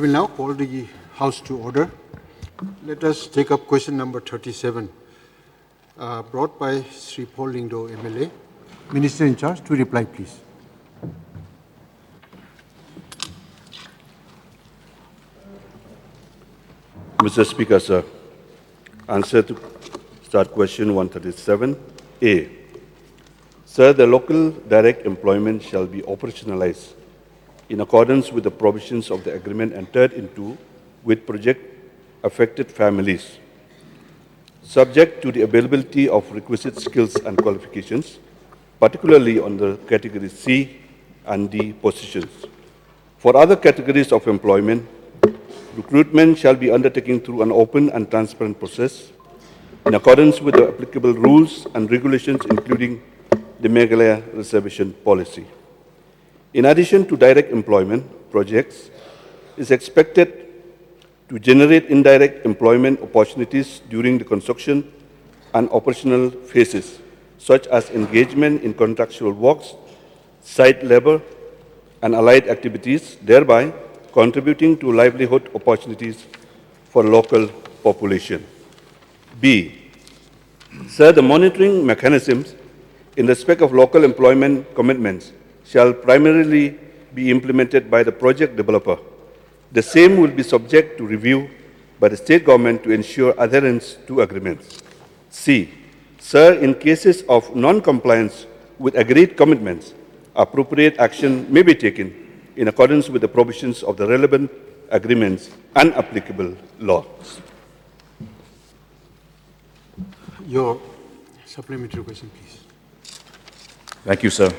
will now call the House to order. Let us take up question number 37, brought by Sri Paul Lingdo, MLA. Minister in charge, to reply, please. Mr. Speaker, sir, answer to start question 137A. Sir, the local direct employment shall be operationalized in accordance with the provisions of the agreement entered into with project-affected families, subject to the availability of requisite skills and qualifications, particularly on the category C and D positions. For other categories of employment, recruitment shall be undertaken through an open and transparent process in accordance with the applicable rules and regulations, including the Meghalaya reservation policy. In addition to direct employment, projects is expected to generate indirect employment opportunities during the construction and operational phases, such as engagement in contractual works, site labor, and allied activities, thereby contributing to livelihood opportunities for local population. B. Sir, the monitoring mechanisms in respect of local employment commitments shall primarily be implemented by the project developer. The same will be subject to review by the state government to ensure adherence to agreements. C. Sir, in cases of non-compliance with agreed commitments, appropriate action may be taken in accordance with the provisions of the relevant agreements and applicable laws. Your supplementary question, please. Thank you, sir.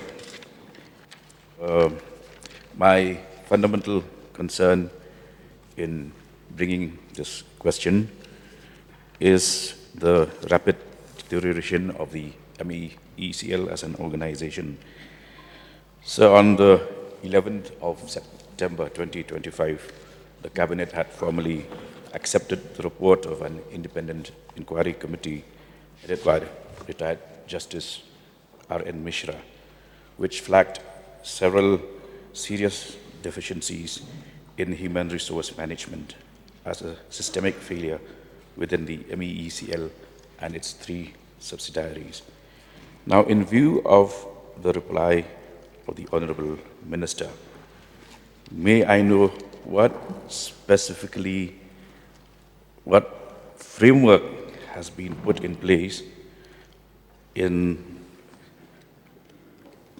My fundamental concern in bringing this question is the rapid deterioration of the MEECL as an organization. So on the 11th of September 2025, the Cabinet had formally accepted the report of an independent inquiry committee headed by retired Justice R.N. Mishra, which flagged several serious deficiencies in human resource management as a systemic failure within the MEECL and its 3 subsidiaries. Now, in view of the reply of the Honorable Minister, may I know what framework has been put in place in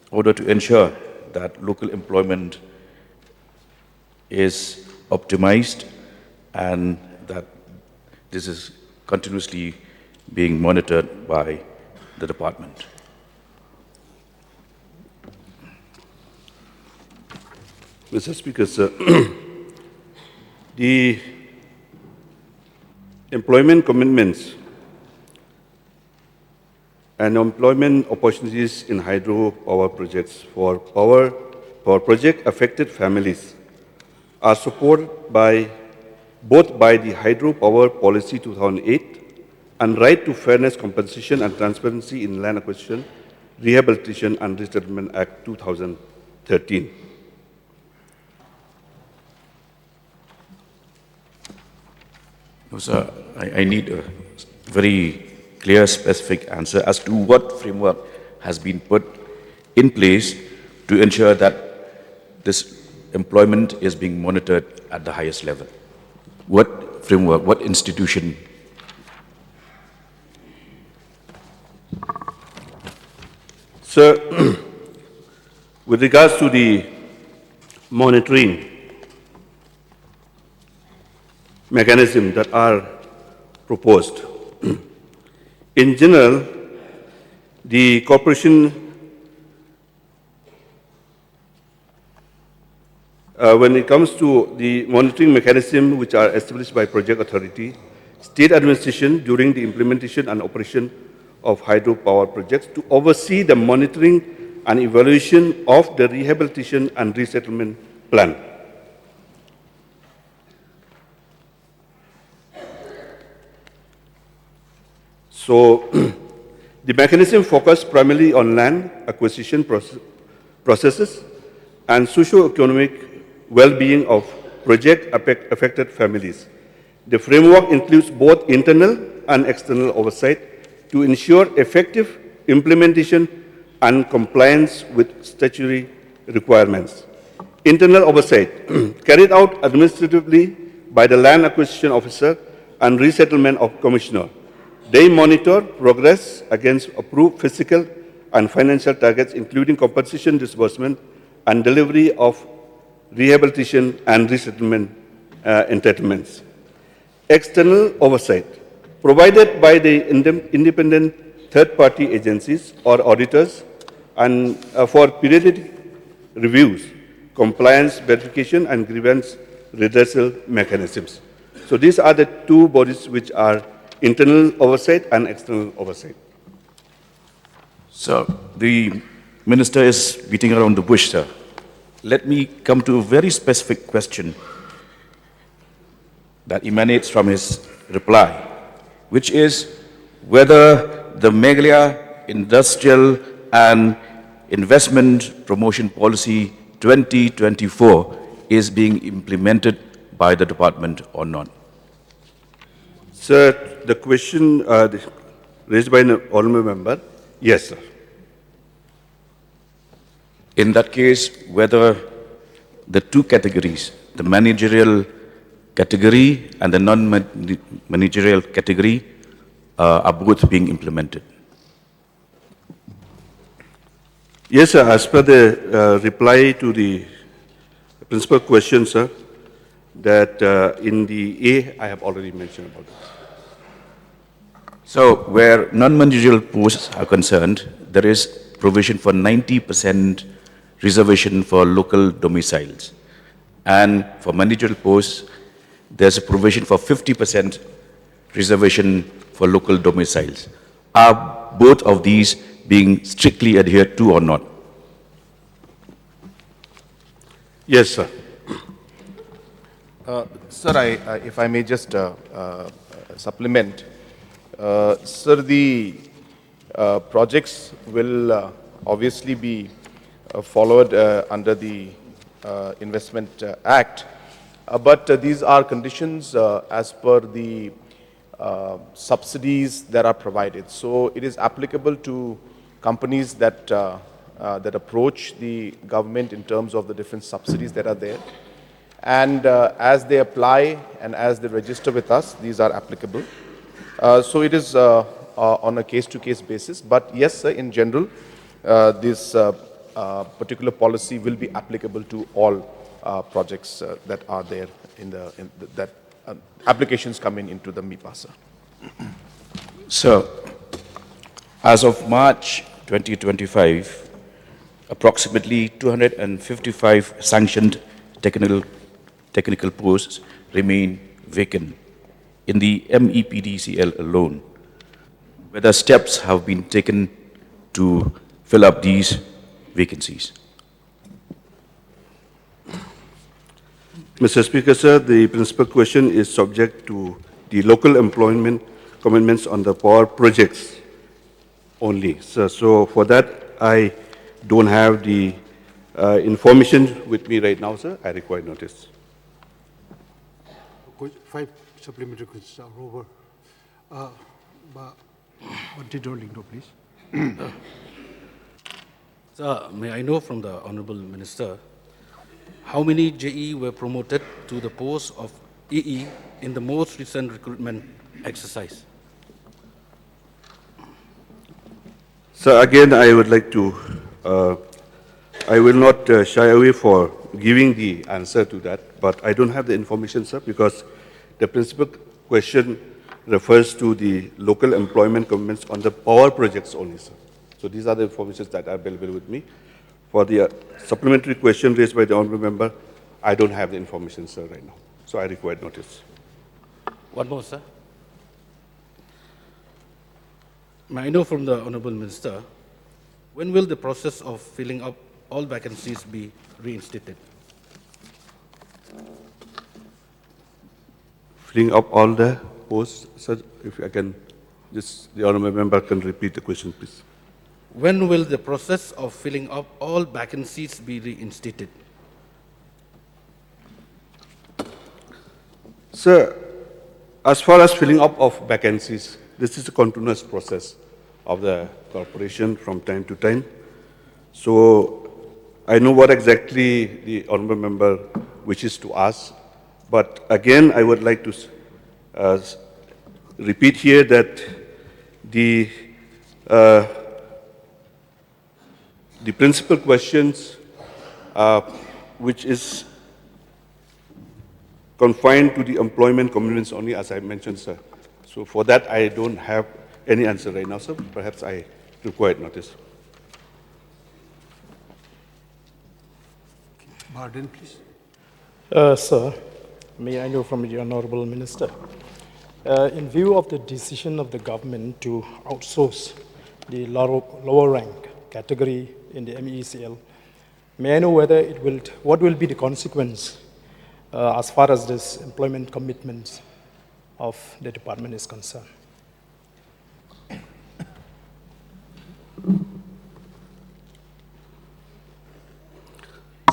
order to ensure that local employment is optimized and that this is continuously being monitored by the department. Mr. Speaker, sir, the employment commitments and employment opportunities in hydropower projects for project-affected families are supported both by the Hydropower Policy 2008 and Right to Fairness, Compensation and Transparency in Land Acquisition, Rehabilitation and Resettlement Act 2013. No, sir, I need a very clear, specific answer as to what framework has been put in place to ensure that this employment is being monitored at the highest level. What framework, what institution? Sir, with regards to the monitoring mechanisms that are proposed, in general, the corporation, when it comes to the monitoring mechanism which are established by project authority, state administration during the implementation and operation of hydropower projects to oversee the monitoring and evaluation of the rehabilitation and resettlement plan. So, the mechanism focused primarily on land acquisition processes and socio-economic well-being of affected families. The framework includes both internal and external oversight to ensure effective implementation and compliance with statutory requirements. Internal oversight carried out administratively by the Land Acquisition Officer and Resettlement Commissioner. They monitor progress against approved physical and financial targets, including compensation disbursement and delivery of rehabilitation and resettlement entitlements. External oversight provided by the independent third-party agencies or auditors and for periodic reviews, compliance verification, and grievance redressal mechanisms. So these are the two bodies which are internal oversight and external oversight. So the minister is beating around the bush, sir. Let me come to a very specific question that emanates from his reply, which is whether the Meghalaya Industrial and Investment Promotion Policy 2024 is being implemented by the department or not. Sir, the question raised by an honourable member, yes, sir. In that case, whether the two categories, the managerial category and the non-managerial category, are both being implemented. Yes, sir. As per the reply to the principal question, sir, that in the A, I have already mentioned about it. So, where non-managerial posts are concerned, there is provision for 90% reservation for local domiciles. And for managerial posts, there's a provision for 50% reservation for local domiciles. Are both of these being strictly adhered to or not? Yes, sir. Sir, if I may just supplement. Sir, the projects will obviously be followed under the Investment Act, but these are conditions as per the subsidies that are provided. So it is applicable to companies that that approach the government in terms of the different subsidies that are there. And as they apply and as they register with us, these are applicable. So it is on a case-to-case basis. But yes, sir, in general, this particular policy will be applicable to all projects that are there that applications come into the MIPASA. So, as of March 2025, approximately 255 sanctioned technical posts remain vacant in the MEPDCL alone. Whether steps have been taken to fill up these vacancies? Mr. Speaker, sir, the principal question is subject to the local employment commitments on the power projects only, sir. So for that, I don't have the information with me right now, sir. I require notice. 5 supplementary questions are over. Lindo, please. Sir, may I know from the Honorable Minister, how many JE were promoted to the post of EE in the most recent recruitment exercise? Sir, again, I would like to, I will not shy away for giving the answer to that, but I don't have the information, sir, because the principal question refers to the local employment commitments on the power projects only, sir. So these are the information that are available with me. For the supplementary question raised by the honourable member, I don't have the information, sir, right now. So I require notice. One more, sir. May I know from the Honorable Minister, when will the process of filling up all vacancies be reinstated? Filling up all the posts, sir, if I can, the honourable member can repeat the question, please. When will the process of filling up all vacancies be reinstated? Sir, as far as filling up of vacancies, this is a continuous process of the corporation from time to time. So I know what exactly the honorable member wishes to ask, but again, I would like to repeat here that the principal questions, which is confined to the employment commitments only, as I mentioned, sir. So for that, I don't have any answer right now, sir. Perhaps I require notice. Pardon, please. Sir, may I know from the Honorable Minister, in view of the decision of the government to outsource the lower rank category in the MECL, may I know whether what will be the consequence as far as this employment commitments of the department is concerned?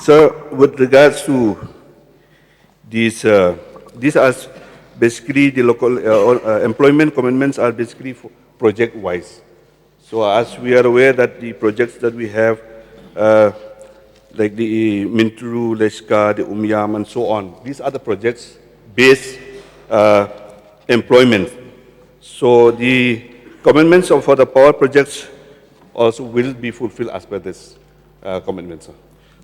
Sir, with regards to these are basically the local employment commitments are basically project-wise. So as we are aware that the projects that we have, like the Minturu, Leshka, the Umyam, and so on, these are the projects-based employment. So the commitments for the power projects also will be fulfilled as per this commitment, sir.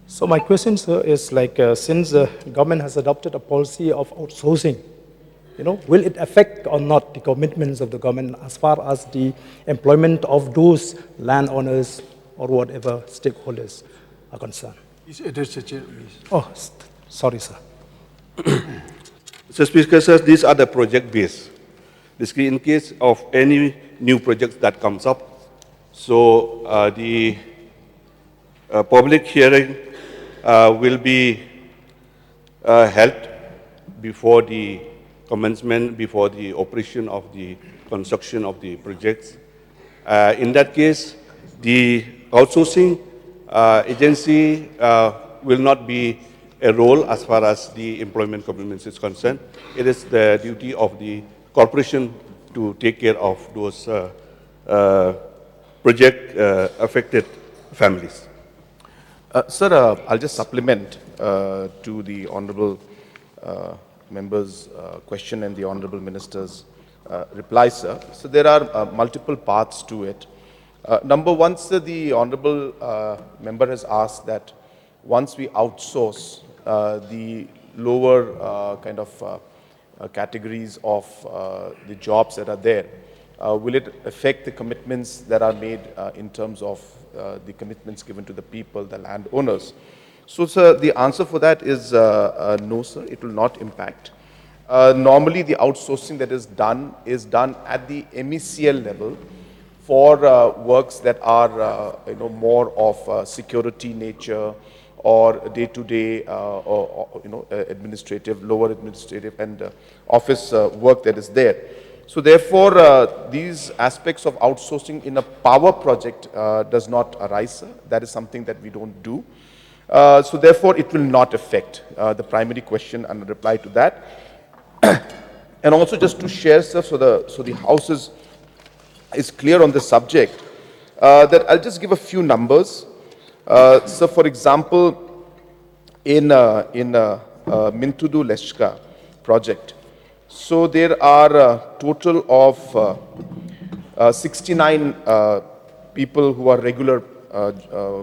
So my question, sir, is like since the government has adopted a policy of outsourcing, will it affect or not the commitments of the government as far as the employment of those landowners or whatever stakeholders are concerned? Please address the chair, please. Oh, sorry, sir. So, Speaker, sir, these are the project-based. Basically, in case of any new project that comes up, so the public hearing will be held before the commencement, before the operation of the construction of the projects. In that case, the outsourcing agency will not be a role as far as the employment commitments is concerned. It is the duty of the corporation to take care of those project-affected families. Sir, I'll just supplement to the Honorable member's question and the Honorable Minister's reply, sir. So there are multiple parts to it. Number one, sir, the Honorable member has asked that once we outsource the lower kind of categories of the jobs that are there, will it affect the commitments that are made in terms of the commitments given to the people, the landowners? So, sir, the answer for that is no, sir, it will not impact. Normally, the outsourcing that is done at the MECL level for works that are more of security nature or day-to-day or administrative, lower administrative and office work that is there. So therefore, these aspects of outsourcing in a power project does not arise, sir. That is something that we don't do. So therefore, it will not affect the primary question and reply to that. And also just to share, sir, so the House is clear on this subject, that I'll just give a few numbers. So for example, in Mintudu Leshka project, so there are a total of 69 people who are regular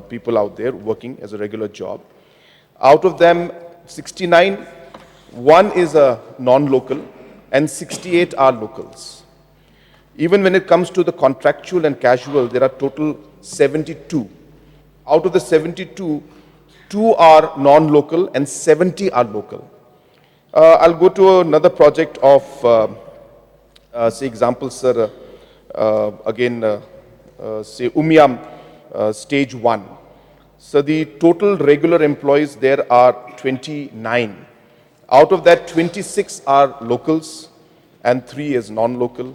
people out there working as a regular job. Out of them, 69, one is a non-local and 68 are locals. Even when it comes to the contractual and casual, there are total 72. Out of the 72, 2 are non-local and 70 are local. I'll go to another project of, say example, sir, again, say Umyam stage 1. So the total regular employees there are 29. Out of that, 26 are locals and 3 is non-local.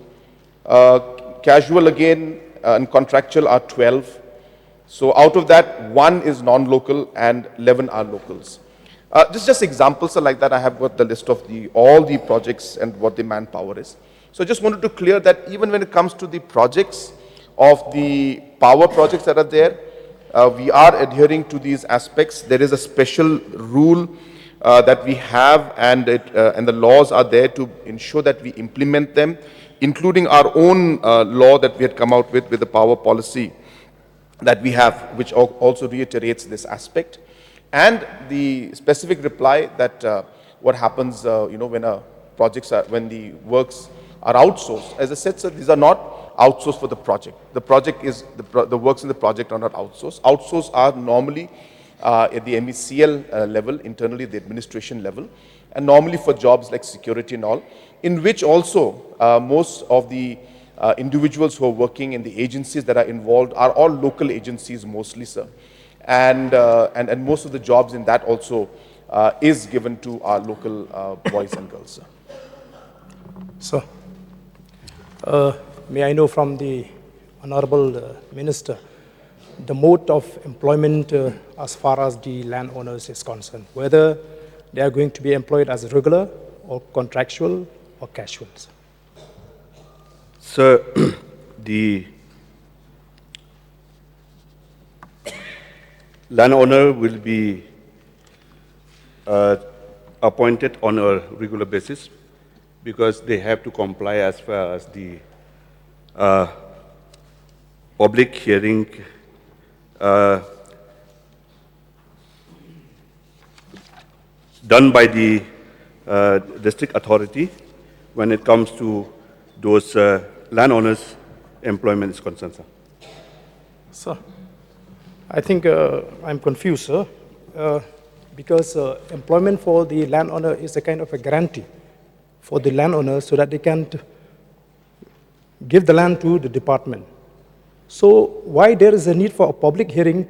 Casual again and contractual are 12. So out of that, 1 is non-local and 11 are locals. Just examples are like that. I have got the list of all the projects and what the manpower is. So I just wanted to clear that even when it comes to the projects of the power projects that are there, we are adhering to these aspects. There is a special rule that we have, and the laws are there to ensure that we implement them, including our own law that we had come out with the power policy that we have, which also reiterates this aspect. And the specific reply that what happens, when when the works are outsourced. As I said, sir, these are not outsourced for the project. The project is, the works in the project are not outsourced. Outsourced are normally at the MECL level, internally the administration level, and normally for jobs like security and all, in which also most of the individuals who are working in the agencies that are involved are all local agencies mostly, sir. And most of the jobs in that also is given to our local boys and girls, sir. Sir, may I know from the Honorable Minister, the mode of employment as far as the landowners is concerned, whether they are going to be employed as regular or contractual or casual, sir? Sir, the landowner will be appointed on a regular basis because they have to comply as far as the public hearing done by the district authority when it comes to those landowners' employment is concerned, sir. Sir, I think I'm confused, sir, because employment for the landowner is a kind of a guarantee for the landowner so that they can give the land to the department. So why there is a need for a public hearing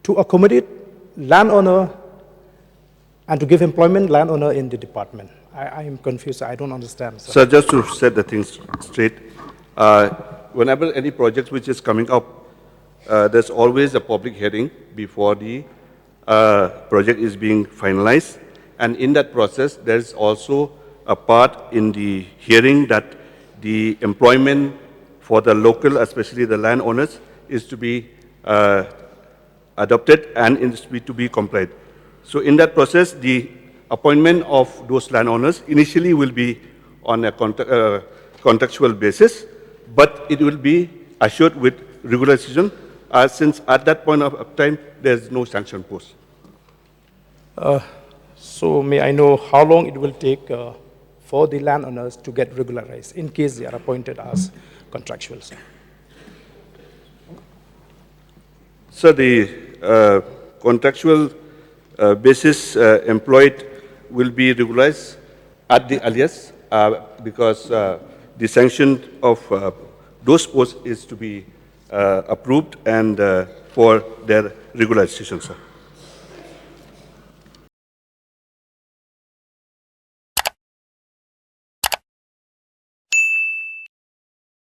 to accommodate landowner and to give employment landowner in the department? I am confused. I don't understand, sir. Sir, just to set the things straight, whenever any project which is coming up, there's always a public hearing before the project is being finalized. And in that process, there's also a part in the hearing that the employment for the local, especially the landowners, is to be adopted and is to be complied. So in that process, the appointment of those landowners initially will be on a contractual basis, but it will be assured with regularization since at that point of time, there's no sanction post. So may I know how long it will take for the landowners to get regularized in case they are appointed as contractuals? So the contractual basis employed will be regularized at the earliest because the sanction of those posts is to be approved and for their regularization, sir.